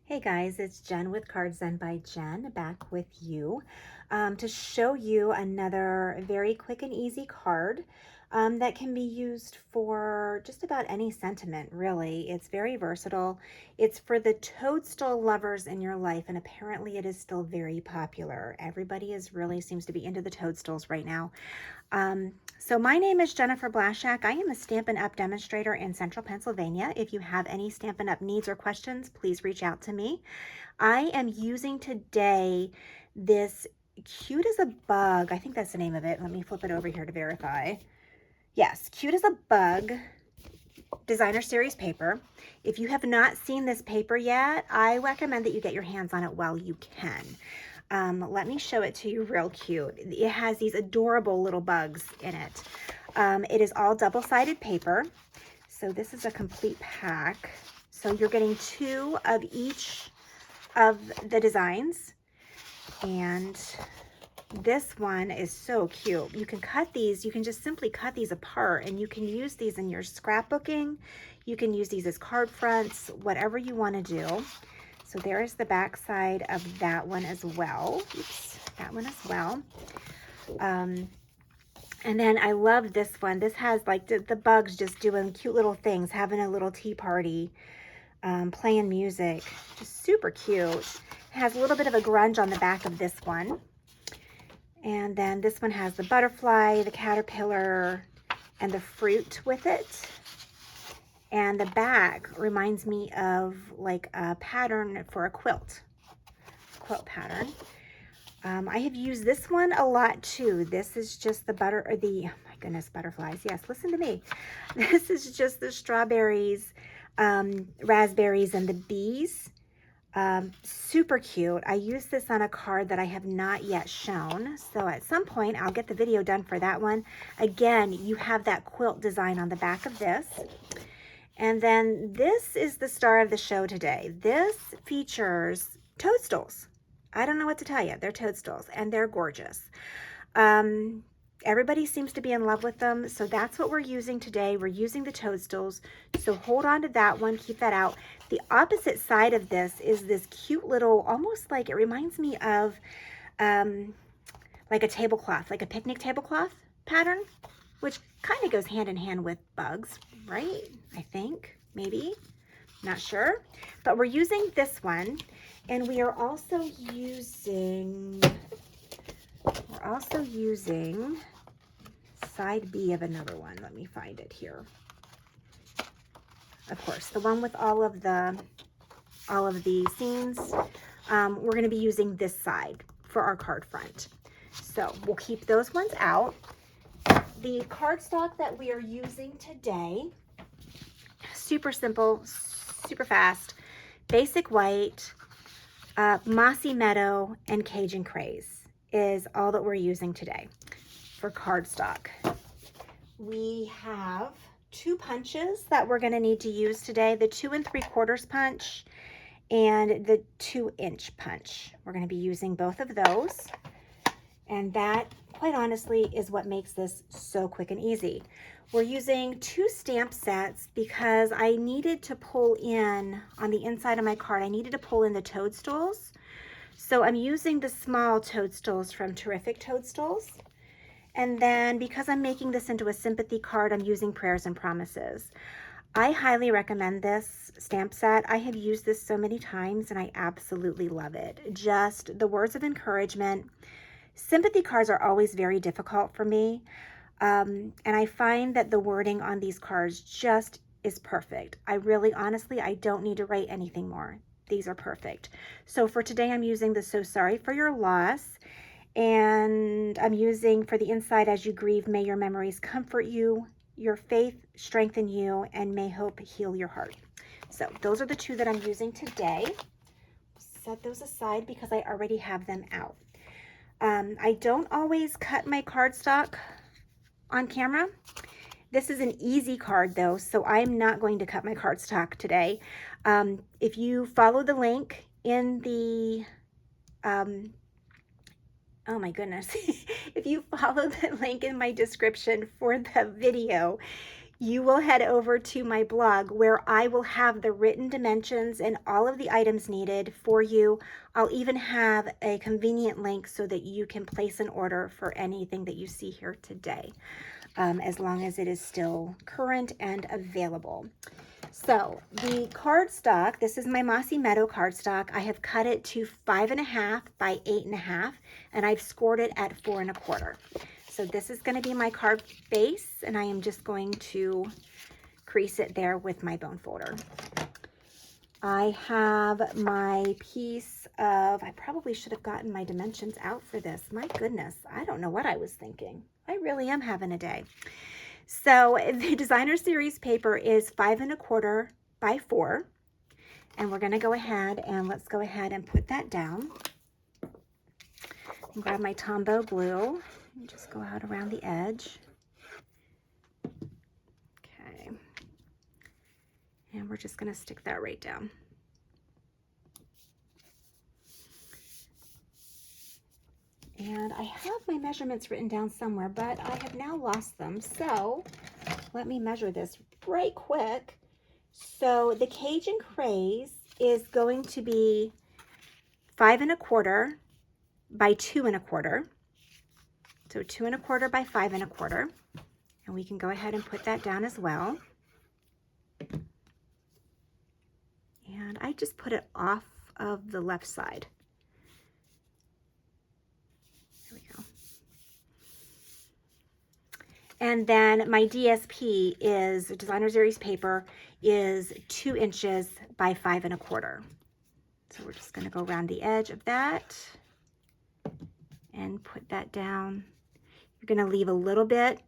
Hey guys, it's Jen with Cards Zen by Jen back with you to show you another very quick and easy card that can be used for just about any sentiment, really. It's very versatile. It's for the toadstool lovers in your life, and apparently it is still very popular. Everybody really seems to be into the toadstools right now. So my name is Jennifer Blaszak. I am a Stampin' Up! Demonstrator in Central Pennsylvania. If you have any Stampin' Up! Needs or questions, please reach out to me. I am using today this Cute as a Bug. I think that's the name of it. Let me flip it over here to verify. Yes, Cute as a Bug designer series paper. If you have not seen this paper yet, I recommend that you get your hands on it while you can. Let me show it to you real cute. It has these adorable little bugs in it. It is all double-sided paper. So this is a complete pack. So you're getting 2 of each of the designs. And this one is so cute. You can cut these, you can just simply cut these apart, and you can use these in your scrapbooking. You can use these as card fronts, whatever you want to do. So there is the back side of that one as well. Oops, that one as well. And then I love this one. This has like the bugs just doing cute little things, having a little tea party, playing music. Just super cute. It has a little bit of a grunge on the back of this one. And then this one has the butterfly, the caterpillar, and the fruit with it. And the back reminds me of like a pattern for a quilt pattern. I have used this one a lot too. This is just oh my goodness, butterflies. Yes, listen to me. This is just the strawberries, raspberries, and the bees. Super cute. I used this on a card that I have not yet shown. So at some point, I'll get the video done for that one. Again, you have that quilt design on the back of this. And then this is the star of the show today. This features toadstools. I don't know what to tell you. They're toadstools, and they're gorgeous. Everybody seems to be in love with them, so that's what we're using today. We're using the toadstools, so hold on to that one. Keep that out. The opposite side of this is this cute little, almost like, it reminds me of like a tablecloth, like a picnic tablecloth pattern, which kind of goes hand in hand with bugs, right? I think, maybe, not sure. But we're using this one, and we are also using, side B of another one. Let me find it here. Of course, the one with all of the scenes. We're going to be using this side for our card front. So we'll keep those ones out. The cardstock that we are using today, super simple, super fast, basic white, mossy meadow, and Cajun craze is all that we're using today for cardstock. We have 2 punches that we're going to need to use today, the 2 3/4 punch and the 2-inch punch. We're going to be using both of those, and that, quite honestly, is what makes this so quick and easy. We're using 2 stamp sets because I needed to pull in, on the inside of my card, I needed to pull in the toadstools. So I'm using the small toadstools from Terrific Toadstools. And then because I'm making this into a sympathy card, I'm using Prayers and Promises. I highly recommend this stamp set. I have used this so many times and I absolutely love it. Just the words of encouragement. Sympathy cards are always very difficult for me. And I find that the wording on these cards just is perfect. I really, honestly, I don't need to write anything more. These are perfect. So for today, I'm using the So Sorry for Your Loss. And I'm using for the inside, As You Grieve, May Your Memories Comfort You, Your Faith Strengthen You, and May Hope Heal Your Heart. So those are the 2 that I'm using today. Set those aside because I already have them out. I don't always cut my cardstock on camera. This is an easy card though, so I'm not going to cut my cardstock today. If you follow the link in the, oh my goodness, if you follow the link in my description for the video, you will head over to my blog where I will have the written dimensions and all of the items needed for you. I'll even have a convenient link so that you can place an order for anything that you see here today, as long as it is still current and available. So the cardstock, this is my Mossy Meadow cardstock. I have cut it to 5.5 by 8.5, and I've scored it at 4 1/4. So this is going to be my card base, and I am just going to crease it there with my bone folder. I have my piece of, I probably should have gotten my dimensions out for this. My goodness, I don't know what I was thinking. I really am having a day. So the designer series paper is 5 1/4 by 4. And we're going to go ahead and let's go ahead and put that down. And grab my Tombow glue and just go out around the edge. Okay. And we're just going to stick that right down. And I have my measurements written down somewhere, but I have now lost them. So let me measure this right quick. So the Cajun Craze is going to be 5 1/4 by 2 1/4. So 2 1/4 by 5 1/4. And we can go ahead and put that down as well. And I just put it off of the left side. There we go. And then my DSP is, designer series paper, is 2 inches by 5 1/4. So we're just going to go around the edge of that and put that down. You're going to leave a little bit,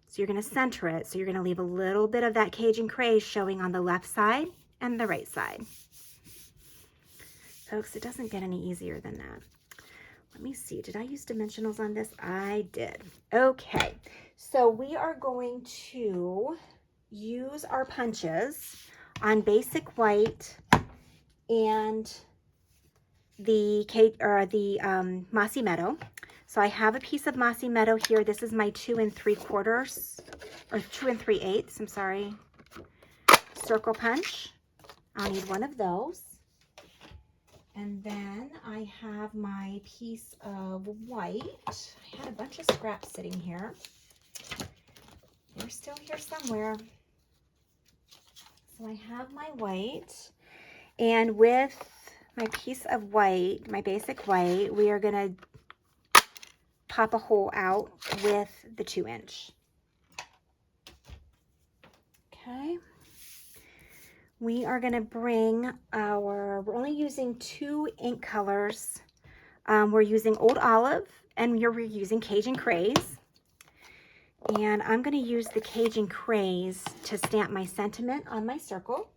so you're going to center it. So you're going to leave a little bit of that Cajun Craze showing on the left side and the right side. Folks, it doesn't get any easier than that. Let me see, did I use dimensionals on this? I did. Okay, so we are going to use our punches on basic white and the Mossy Meadow. So I have a piece of Mossy Meadow here. This is my 2 3/4, or 2 3/8, I'm sorry, circle punch. I'll need one of those. And then I have my piece of white. I had a bunch of scraps sitting here. They're still here somewhere. So I have my white. And with my piece of white, my basic white, we are going to pop a hole out with the 2 inch. Okay. We are going to bring we're only using 2 ink colors. We're using Old Olive and we're using Cajun Craze. And I'm going to use the Cajun Craze to stamp my sentiment on my circle.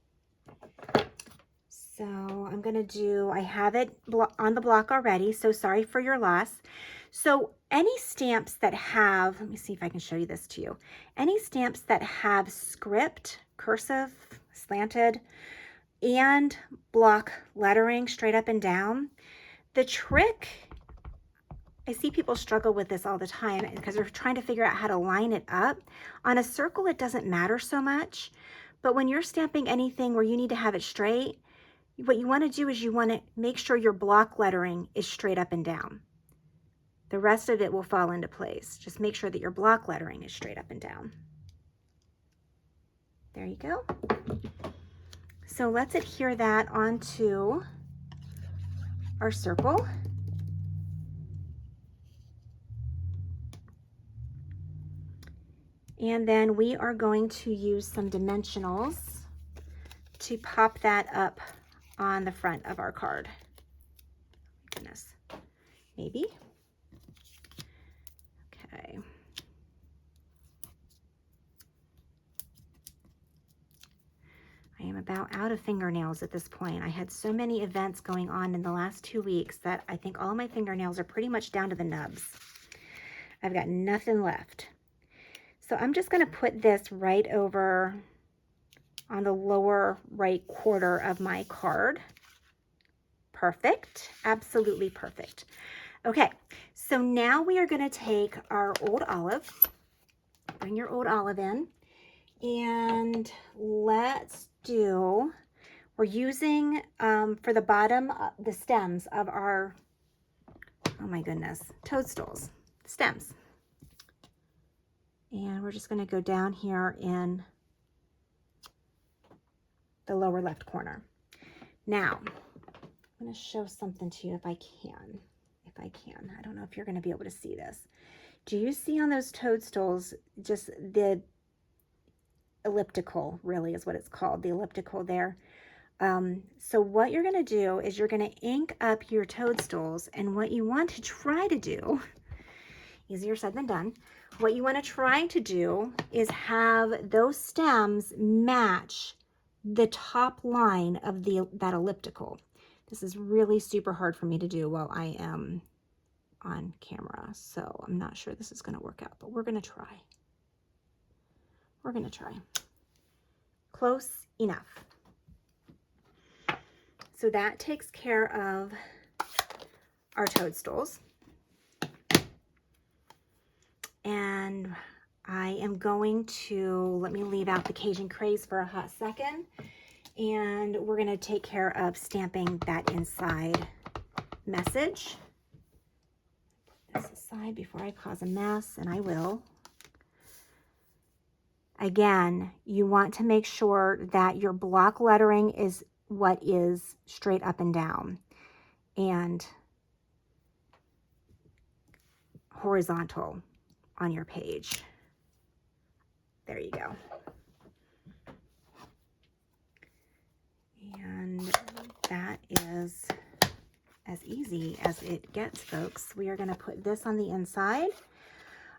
So I'm going to do, I have it on the block already, so sorry for your loss. So any stamps that have, let me see if I can show you this to you. Any stamps that have script, cursive, slanted, and block lettering straight up and down, the trick, I see people struggle with this all the time because they're trying to figure out how to line it up. On a circle, it doesn't matter so much, but when you're stamping anything where you need to have it straight, what you want to do is you want to make sure your block lettering is straight up and down. The rest of it will fall into place. Just make sure that your block lettering is straight up and down. There you go. So let's adhere that onto our circle. And then we are going to use some dimensionals to pop that up on the front of our card. Goodness, maybe. Okay. I am about out of fingernails at this point. I had so many events going on in the last 2 weeks that I think all my fingernails are pretty much down to the nubs. I've got nothing left. So I'm just going to put this right over on the lower right quarter of my card. Perfect. Absolutely perfect. Okay, so now we are going to take our Old Olive. Bring your Old Olive in. And let's do, we're using for the bottom, the stems of our, oh my goodness, toadstools, stems. And we're just going to go down here in the lower left corner. Now, I'm going to show something to you if I can. I don't know if you're going to be able to see this. Do you see on those toadstools just the elliptical, really is what it's called, the elliptical there? So what you're going to do is you're going to ink up your toadstools, and what you want to try to do, easier said than done, what you want to try to do is have those stems match the top line of that elliptical. This is really super hard for me to do while I am on camera, so I'm not sure this is going to work out, but we're going to try. We're going to try. Close enough. So that takes care of our toadstools. And I am going to, let me leave out the Cajun craze for a hot second. And we're going to take care of stamping that inside message. Put this aside before I cause a mess, and I will. Again, you want to make sure that your block lettering is what is straight up and down and horizontal on your page. There you go. And that is as easy as it gets, folks. We are going to put this on the inside.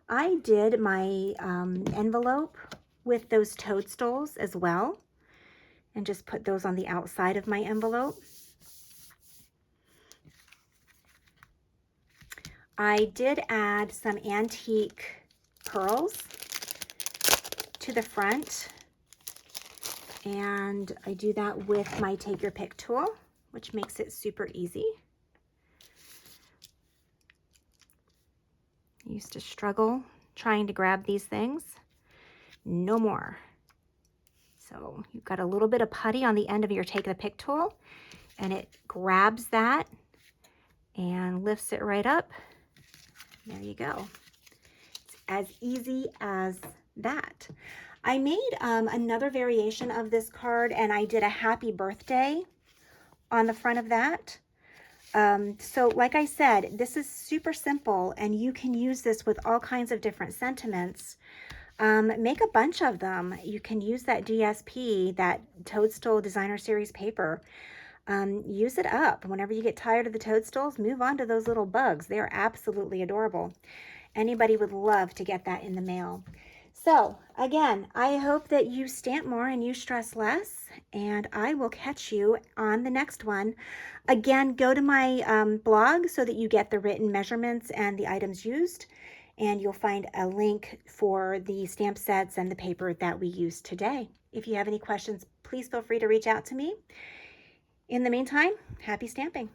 I did my envelope with those toadstools as well, and just put those on the outside of my envelope. I did add some antique pearls to the front, and I do that with my Take Your Pick tool, which makes it super easy. I used to struggle trying to grab these things. No more. So you've got a little bit of putty on the end of your Take the Pick tool, and it grabs that and lifts it right up. There you go. It's as easy as that. I made another variation of this card, and I did a happy birthday on the front of that. So like I said, this is super simple, and you can use this with all kinds of different sentiments. Make a bunch of them. You can use that DSP, that Toadstool Designer Series paper. Use it up. Whenever you get tired of the toadstools, move on to those little bugs. They are absolutely adorable. Anybody would love to get that in the mail. So again, I hope that you stamp more and you stress less, and I will catch you on the next one. Again, go to my blog so that you get the written measurements and the items used, and you'll find a link for the stamp sets and the paper that we used today. If you have any questions, please feel free to reach out to me. In the meantime, happy stamping.